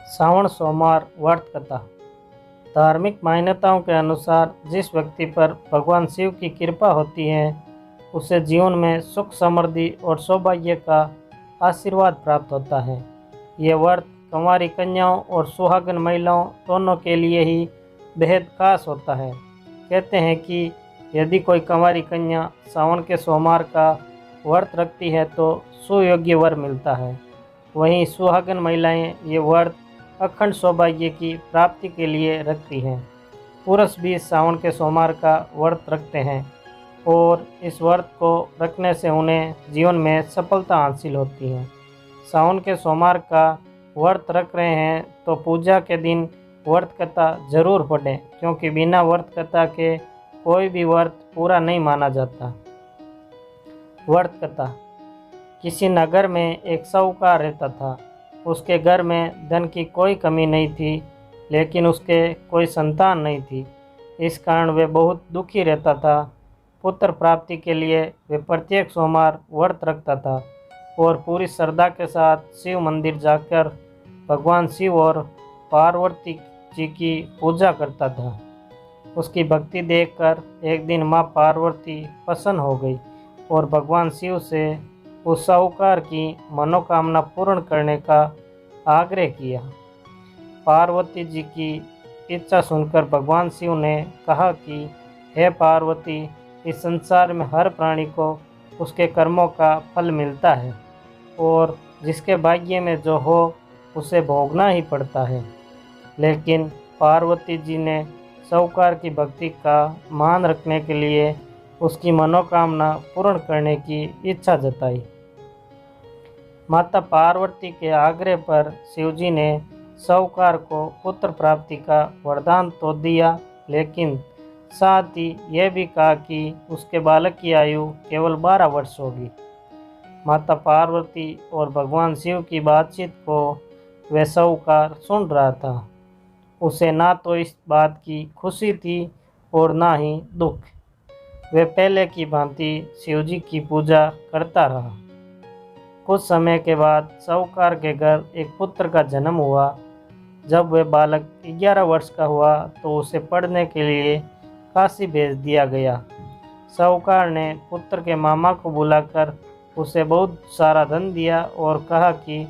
श्रावण सोमवार व्रत कथा। धार्मिक मान्यताओं के अनुसार जिस व्यक्ति पर भगवान शिव की कृपा होती है उसे जीवन में सुख समृद्धि और सौभाग्य का आशीर्वाद प्राप्त होता है। ये व्रत कुंवारी कन्याओं और सुहागन महिलाओं दोनों के लिए ही बेहद खास होता है। कहते हैं कि यदि कोई कुंवारी कन्या सावन के सोमवार का व्रत रखती है तो सुयोग्य वर मिलता है। वहीं सुहागन महिलाएं ये व्रत अखंड सौभाग्य की प्राप्ति के लिए रखती हैं। पुरुष भी सावन के सोमवार का व्रत रखते हैं और इस व्रत को रखने से उन्हें जीवन में सफलता हासिल होती है। सावन के सोमवार का व्रत रख रहे हैं तो पूजा के दिन व्रत कथा जरूर पढ़ें, क्योंकि बिना व्रत कथा के कोई भी व्रत पूरा नहीं माना जाता। व्रत कथा। किसी नगर में एक साहूकार रहता था। उसके घर में धन की कोई कमी नहीं थी, लेकिन उसके कोई संतान नहीं थी। इस कारण वह बहुत दुखी रहता था। पुत्र प्राप्ति के लिए वह प्रत्येक सोमवार व्रत रखता था और पूरी श्रद्धा के साथ शिव मंदिर जाकर भगवान शिव और पार्वती जी की पूजा करता था। उसकी भक्ति देखकर एक दिन माँ पार्वती प्रसन्न हो गई और भगवान शिव से उस साहूकार की मनोकामना पूर्ण करने का आग्रह किया। पार्वती जी की इच्छा सुनकर भगवान शिव ने कहा कि हे पार्वती, इस संसार में हर प्राणी को उसके कर्मों का फल मिलता है और जिसके भाग्य में जो हो उसे भोगना ही पड़ता है। लेकिन पार्वती जी ने साहूकार की भक्ति का मान रखने के लिए उसकी मनोकामना पूर्ण करने की इच्छा जताई। माता पार्वती के आग्रह पर शिवजी ने साहूकार को पुत्र प्राप्ति का वरदान तो दिया, लेकिन साथ ही यह भी कहा कि उसके बालक की आयु केवल 12 वर्ष होगी। माता पार्वती और भगवान शिव की बातचीत को वह साहूकार सुन रहा था। उसे ना तो इस बात की खुशी थी और ना ही दुख। वह पहले की भांति शिवजी की पूजा करता रहा। कुछ समय के बाद साहूकार के घर एक पुत्र का जन्म हुआ। जब वह बालक 11 वर्ष का हुआ तो उसे पढ़ने के लिए काशी भेज दिया गया। साहूकार ने पुत्र के मामा को बुलाकर उसे बहुत सारा धन दिया और कहा कि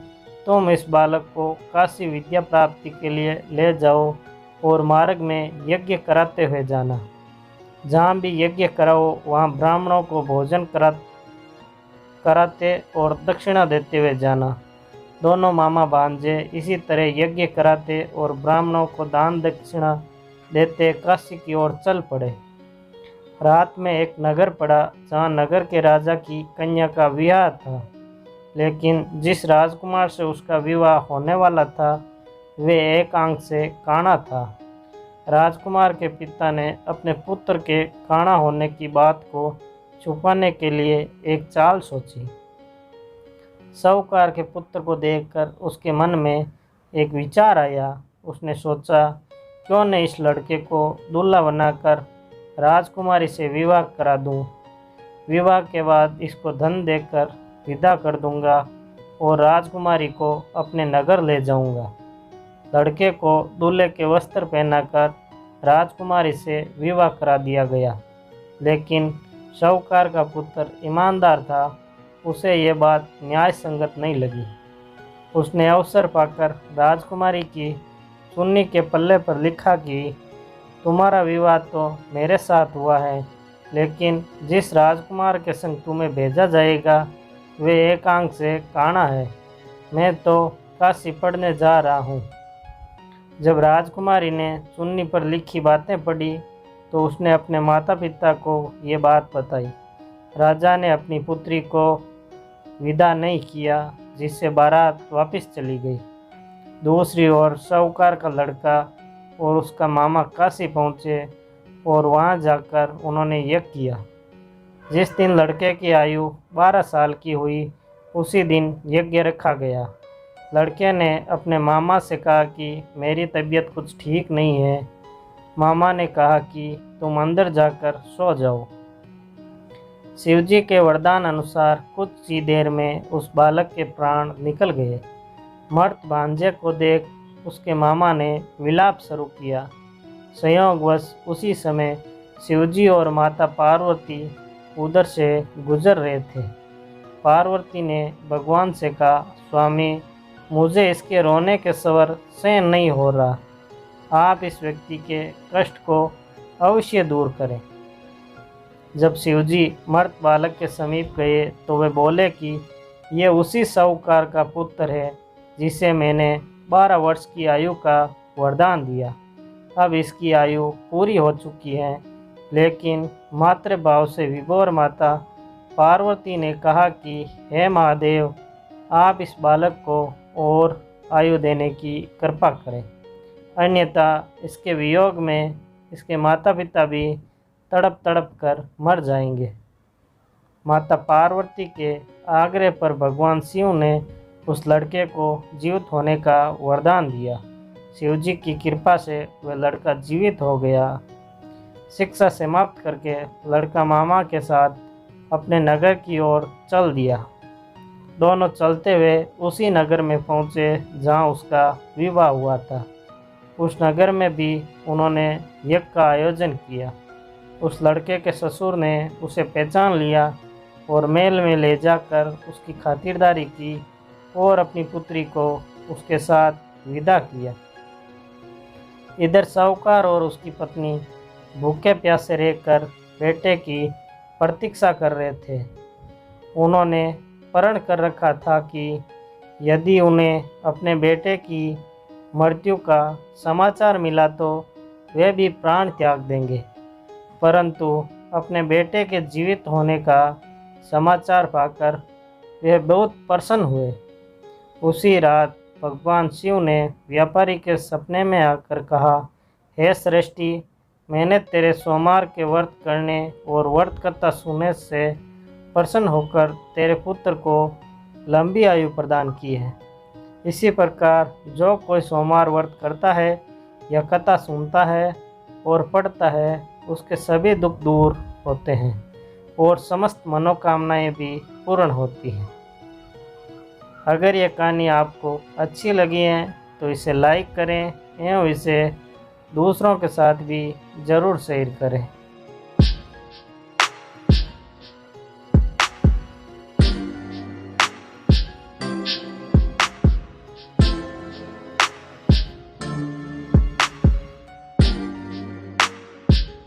तुम इस बालक को काशी विद्या प्राप्ति के लिए ले जाओ और मार्ग में यज्ञ कराते हुए जाना। जहाँ भी यज्ञ कराओ वहाँ ब्राह्मणों को भोजन कराते और दक्षिणा देते हुए जाना। दोनों मामा भांजे इसी तरह यज्ञ कराते और ब्राह्मणों को दान दक्षिणा देते काशी की ओर चल पड़े। रात में एक नगर पड़ा जहाँ नगर के राजा की कन्या का विवाह था, लेकिन जिस राजकुमार से उसका विवाह होने वाला था वे एक आंख से काना था। राजकुमार के पिता ने अपने पुत्र के काना होने की बात को छुपाने के लिए एक चाल सोची। साहूकार के पुत्र को देखकर उसके मन में एक विचार आया। उसने सोचा, क्यों न इस लड़के को दूल्हा बनाकर राजकुमारी से विवाह करा दूं। विवाह के बाद इसको धन देकर विदा कर दूंगा और राजकुमारी को अपने नगर ले जाऊंगा। लड़के को दूल्हे के वस्त्र पहनाकर राजकुमारी से विवाह करा दिया गया। लेकिन साहूकार का पुत्र ईमानदार था। उसे यह बात न्याय संगत नहीं लगी। उसने अवसर पाकर राजकुमारी की चुन्नी के पल्ले पर लिखा कि तुम्हारा विवाह तो मेरे साथ हुआ है, लेकिन जिस राजकुमार के संग तुम्हें भेजा जाएगा वे एक आंख से काना है। मैं तो काशी पढ़ने जा रहा हूँ। जब राजकुमारी ने चुन्नी पर लिखी बातें पढ़ी तो उसने अपने माता पिता को ये बात बताई। राजा ने अपनी पुत्री को विदा नहीं किया, जिससे बारात वापस चली गई। दूसरी ओर साहूकार का लड़का और उसका मामा काशी पहुँचे और वहाँ जाकर उन्होंने यज्ञ किया। जिस दिन लड़के की आयु 12 साल की हुई उसी दिन यज्ञ रखा गया। लड़के ने अपने मामा से कहा कि मेरी तबीयत कुछ ठीक नहीं है। मामा ने कहा कि तुम अंदर जाकर सो जाओ। शिवजी के वरदान अनुसार कुछ ही देर में उस बालक के प्राण निकल गए। मर्द भांजे को देख उसके मामा ने विलाप शुरू किया। संयोगवश उसी समय शिवजी और माता पार्वती उधर से गुजर रहे थे। पार्वती ने भगवान से कहा, स्वामी, मुझे इसके रोने के स्वर सहन नहीं हो रहा। आप इस व्यक्ति के कष्ट को अवश्य दूर करें। जब शिवजी मर्त बालक के समीप गए तो वे बोले कि ये उसी साहूकार का पुत्र है जिसे मैंने 12 वर्ष की आयु का वरदान दिया। अब इसकी आयु पूरी हो चुकी है। लेकिन मातृभाव से विभोर माता पार्वती ने कहा कि हे महादेव, आप इस बालक को और आयु देने की कृपा करें, अन्यथा इसके वियोग में इसके माता पिता भी तड़प तड़प कर मर जाएंगे। माता पार्वती के आग्रह पर भगवान शिव ने उस लड़के को जीवित होने का वरदान दिया। शिवजी की कृपा से वह लड़का जीवित हो गया। शिक्षा समाप्त करके लड़का मामा के साथ अपने नगर की ओर चल दिया। दोनों चलते हुए उसी नगर में पहुँचे जहाँ उसका विवाह हुआ था। उस नगर में भी उन्होंने यज्ञ का आयोजन किया। उस लड़के के ससुर ने उसे पहचान लिया और महल में ले जाकर उसकी खातिरदारी की और अपनी पुत्री को उसके साथ विदा किया। इधर साहूकार और उसकी पत्नी भूखे प्यासे रहकर बेटे की प्रतीक्षा कर रहे थे। उन्होंने प्रण कर रखा था कि यदि उन्हें अपने बेटे की मृत्यु का समाचार मिला तो वे भी प्राण त्याग देंगे। परंतु अपने बेटे के जीवित होने का समाचार पाकर वे बहुत प्रसन्न हुए। उसी रात भगवान शिव ने व्यापारी के सपने में आकर कहा, हे सृष्टि, मैंने तेरे सोमवार के व्रत करने और व्रत कथा सुनने से प्रसन्न होकर तेरे पुत्र को लंबी आयु प्रदान की है। इसी प्रकार जो कोई सोमवार व्रत करता है या कथा सुनता है और पढ़ता है, उसके सभी दुख दूर होते हैं और समस्त मनोकामनाएं भी पूर्ण होती हैं। अगर ये कहानी आपको अच्छी लगी है तो इसे लाइक करें एवं इसे दूसरों के साथ भी ज़रूर शेयर करें।